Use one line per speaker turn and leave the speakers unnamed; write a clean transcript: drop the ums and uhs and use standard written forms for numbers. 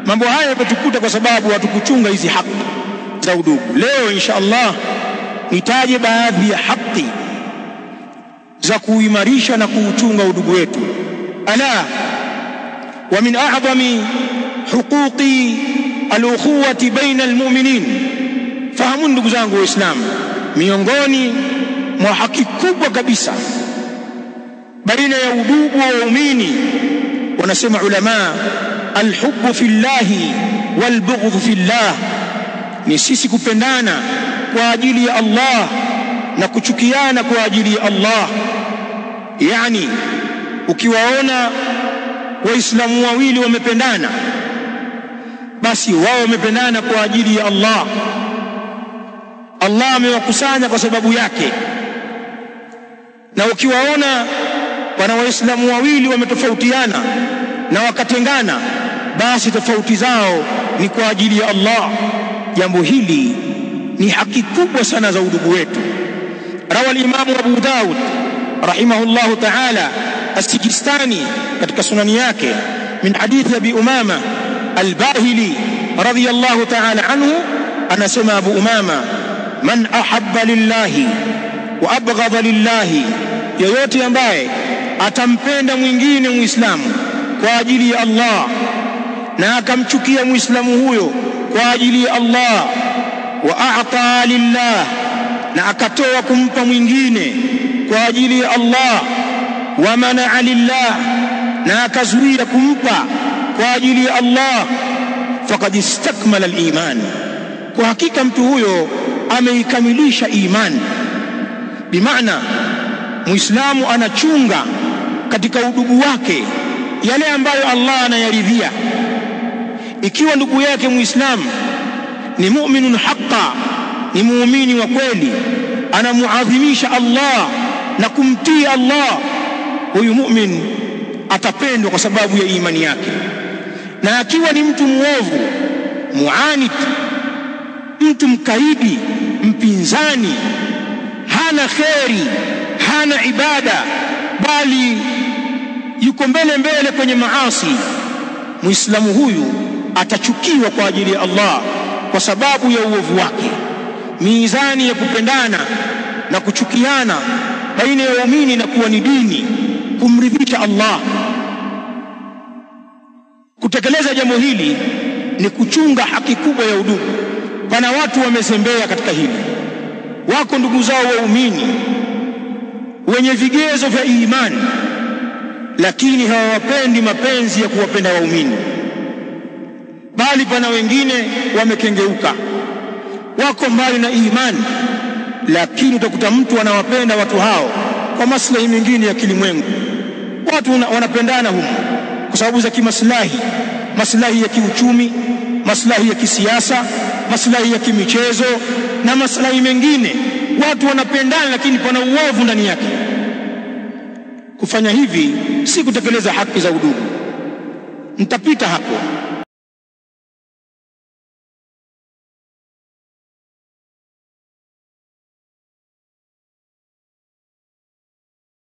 Mambo haya yatukuta kwa sababu hatukuchunga hizi haki za udugu. Leo insha Allah nitaje baadhi ya haki za kuimarisha na kuuchunga udugu wetu. Ala wa min a'zami huquqi al-ukhuwati baina al-mu'minin, fahamu ndugu zangu Waislamu, miongoni mwa haki kubwa kabisa baina ya udugu wa waumini, wanasema ulama, alhubbu fillahi walbughdhu fillah, ni sisi kupendana kwa ajili ya Allah na kuchukiana kwa ajili ya Allah. Yani ukiwaona waislamu wawili wamependana, basi wao wamependana kwa ajili ya Allah. Allah amewakusanya kwa sababu yake. Na ukiwaona wana waislamu wawili wametofautiana na wakatengana, basi tofauti zao ni kwa ajili ya Allah. Jambo hili ni haki kubwa sana za udugu wetu. Rawa al-Imam Abu Daud rahimahullahu ta'ala as-Sijistani katika sunani yake min hadithi Abi Umama al-Bahili radiyallahu ta'ala anhu, anasema Abu Umama, man ahabba lillahi wa abghadha lillahi, yoyote ambaye atampenda mwingine muislamu kwa ajili ya Allah na akamchukia muislamu huyo kwa ajili ya Allah, wa a'ta lillah, na akatoa kumpa mwingine kwa ajili ya Allah, wa mana'a lillah, na akazuia kumpa kwa ajili ya Allah, faqad istakmala al-iman, kwa hakika mtu huyo ameikamilisha iman. Bimaana muislamu anachunga katika udugu wake yale ambayo Allah anayaridhia. Ikiwa ndugu yake muislamu ni mu'minun haqqa, ni muumini wa kweli, anamuadhimisha Allah na kumtii Allah, huyu mu'min atapendwa kwa sababu ya imani yake. Na akiwa ni mtu muovu, muanid, mtu mkaidi, mpinzani, hana kheri, hana ibada, bali yuko mbele kwenye maasi, muislamu huyu atachukiwa kwa ajili ya Allah kwa sababu ya uovu wake. Mizani ya kupendana na kuchukiana baina ya waumini na kuwa ni dini kumridhisha Allah. Kutekeleza jambo hili ni kuchunga haki kubwa ya udugu. Pana watu wamezembea katika hili. Wako ndugu zao waumini wenye vigezo vya imani, lakini hawawapendi mapenzi ya kuwapenda waumini, bali pana wengine wamekengeuka, wako mbali na imani, lakini utakuta mtu anawapenda watu hao kwa maslahi mengine ya kilimwengu. Watu wanapendana humo kwa sababu za kimaslahi, maslahi ya kiuchumi, maslahi ya kisiasa, maslahi ya kimichezo na maslahi mengine. Watu wanapendana, lakini pana uovu ndani yake. Kufanya hivi si kutekeleza haki za udugu. Nitapita hapo.